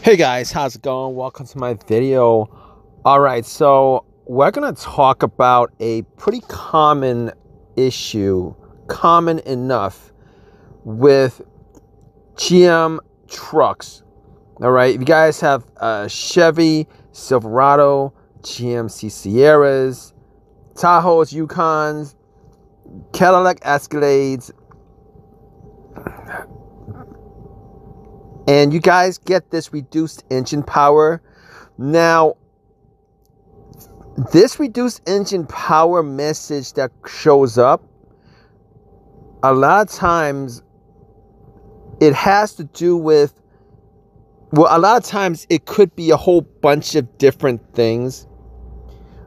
Hey guys, how's it going? Welcome to my video. Alright, so we're going to talk about a pretty common issue, common enough, with GM trucks. Alright, if you guys have Chevy Silverado, GMC Sierras, Tahoes, Yukons, Cadillac Escalades, and you guys get this reduced engine power. Now, this reduced engine power message that shows up, a lot of times it has to do with, well, a lot of times it could be a whole bunch of different things.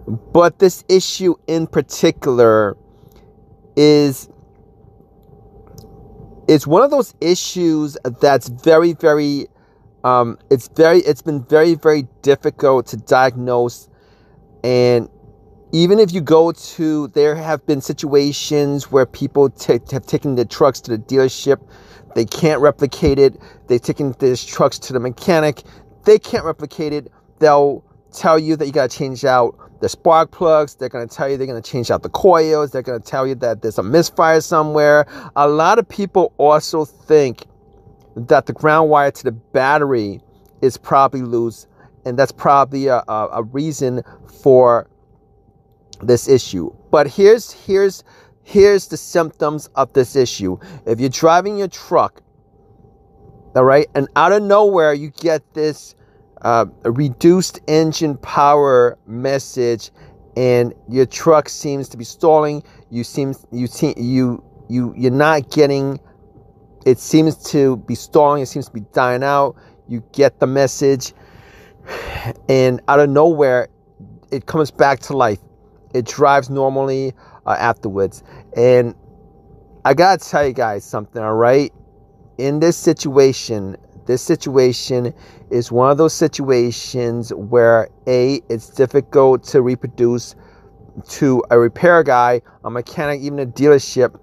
But this issue in particular is it's one of those issues that's it's been very difficult to diagnose. And even if you go to, there have been situations where people have taken their trucks to the dealership, they can't replicate it. They've taken their trucks to the mechanic, they can't replicate it. They'll tell you that you got to change out the spark plugs. They're going to tell you they're going to change out the coils. They're going to tell you that there's a misfire somewhere. A lot of people also think that the ground wire to the battery is probably loose, and that's probably a reason for this issue. But here's the symptoms of this issue. If you're driving your truck, all right, and out of nowhere you get this a reduced engine power message, and your truck seems to be stalling. You're not getting. It seems to be stalling. It seems to be dying out. You get the message, and out of nowhere, it comes back to life. It drives normally afterwards. And I gotta tell you guys something. All right, in this situation is one of those situations where it's difficult to reproduce to a repair guy, a mechanic, even a dealership.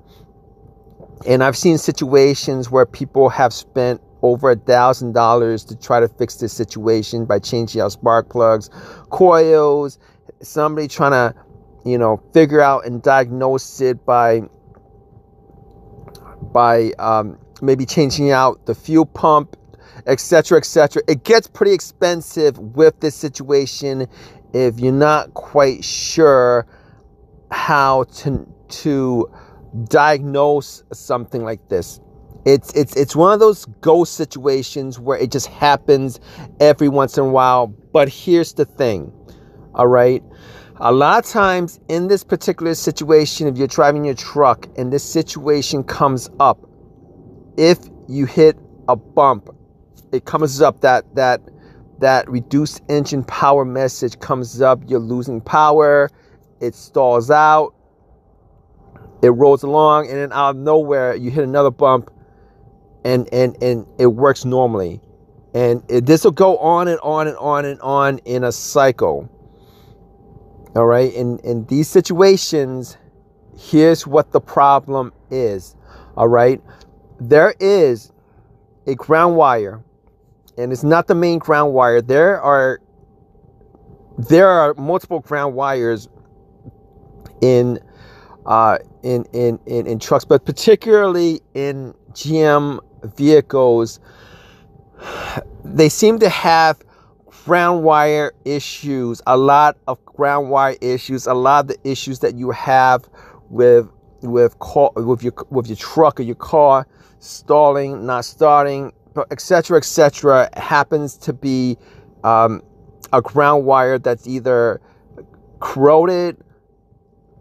And I've seen situations where people have spent over $1,000 to try to fix this situation by changing out spark plugs, coils, somebody trying to, figure out and diagnose it by maybe changing out the fuel pump, etc. It gets pretty expensive with this situation if you're not quite sure how to diagnose something like this. It's one of those ghost situations where it just happens every once in a while. But here's the thing, all right? A lot of times in this particular situation, if you're driving your truck and this situation comes up, if you hit a bump, it comes up, that reduced engine power message comes up. You're losing power. It stalls out. It rolls along, and then out of nowhere, you hit another bump, and it works normally. And this will go on and on and on and on in a cycle. All right. In these situations, here's what the problem is. All right. There is a ground wire, and it's not the main ground wire. There are multiple ground wires in trucks, but particularly in GM vehicles, they seem to have ground wire issues. A lot of ground wire issues. A lot of the issues that you have with your truck or your car stalling, not starting, etc. happens to be a ground wire that's either corroded,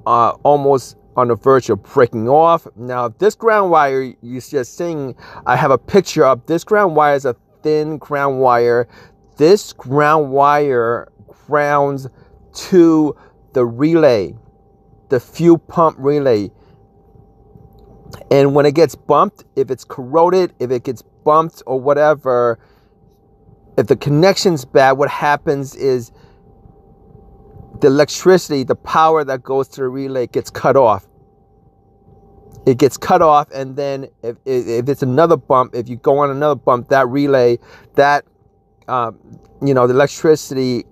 almost on the verge of breaking off. Now, this ground wire you're just seeing, I have a picture of. This ground wire is a thin ground wire. This ground wire grounds to the relay, the fuel pump relay. And when it gets bumped, if it's corroded, if it gets bumped or whatever, if the connection's bad, what happens is the electricity, the power that goes to the relay gets cut off. It gets cut off, and then if it's another bump, if you go on another bump, that relay, that you know, the electricity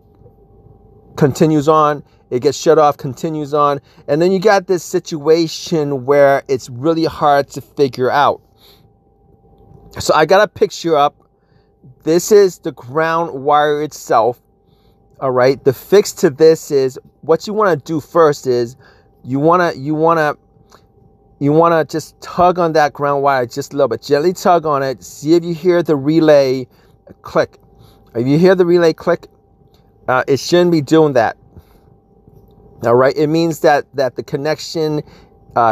continues on, it gets shut off, continues on, and then you got this situation where it's really hard to figure out. So I got a picture up. This is the ground wire itself. All right, the fix to this is, what you want to do first is you want to just tug on that ground wire just a little bit. Gently tug on it. See if you hear the relay click. If you hear the relay click, it shouldn't be doing that. All right, it means that the connection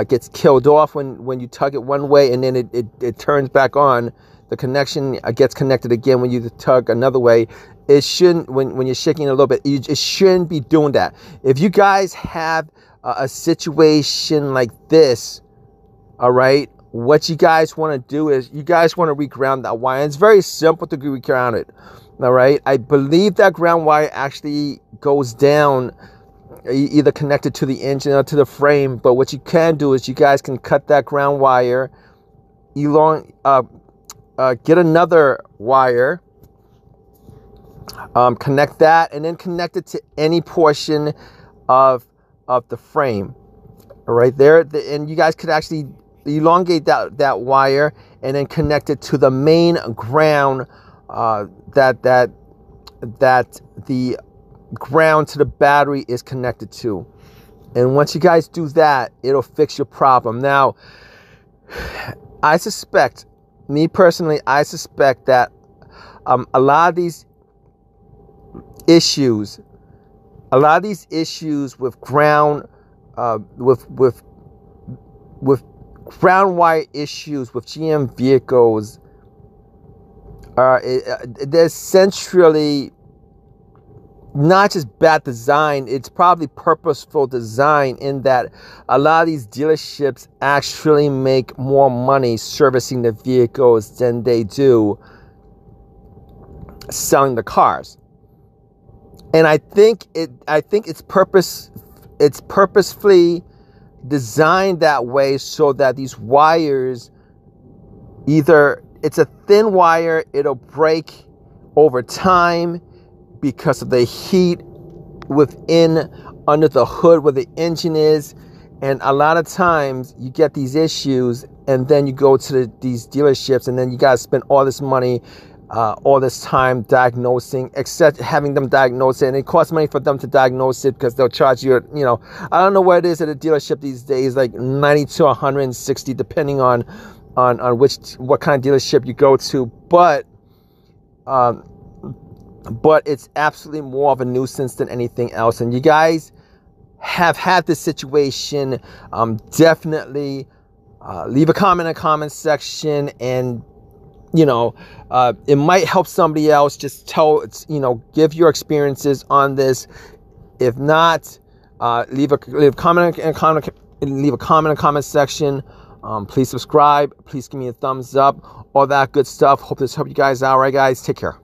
gets killed off when you tug it one way, and then it turns back on. The connection gets connected again when you tug another way. It shouldn't, when you're shaking it a little bit, it shouldn't be doing that. If you guys have a situation like this, all right, what you guys want to do is you guys want to reground that wire. And it's very simple to reground it. All right, I believe that ground wire actually goes down, either connected to the engine or to the frame. But what you can do is you guys can cut that ground wire, get another wire, connect that, and then connect it to any portion of the frame. All right, there, and you guys could actually elongate that wire and then connect it to the main ground, that the ground to the battery is connected to. And once you guys do that, it'll fix your problem. Now, I suspect, me personally, I suspect that a lot of these issues with ground with ground wire issues with GM vehicles they're essentially not just bad design, it's probably purposeful design, in that a lot of these dealerships actually make more money servicing the vehicles than they do selling the cars. And I think it's purposefully designed that way so that these wires, either it's a thin wire, it'll break over time because of the heat under the hood where the engine is. And a lot of times you get these issues, and then you go to these dealerships, and then you got to spend all this money, all this time diagnosing, except having them diagnose it. And it costs money for them to diagnose it because they'll charge you, I don't know what it is at a dealership these days, like $90 to $160, depending on what kind of dealership you go to. But it's absolutely more of a nuisance than anything else. And you guys have had this situation. Definitely leave a comment in the comment section, and it might help somebody else. Just give your experiences on this. If not, leave a comment in the comment section. Please subscribe. Please give me a thumbs up. All that good stuff. Hope this helped you guys out. All right, guys, take care.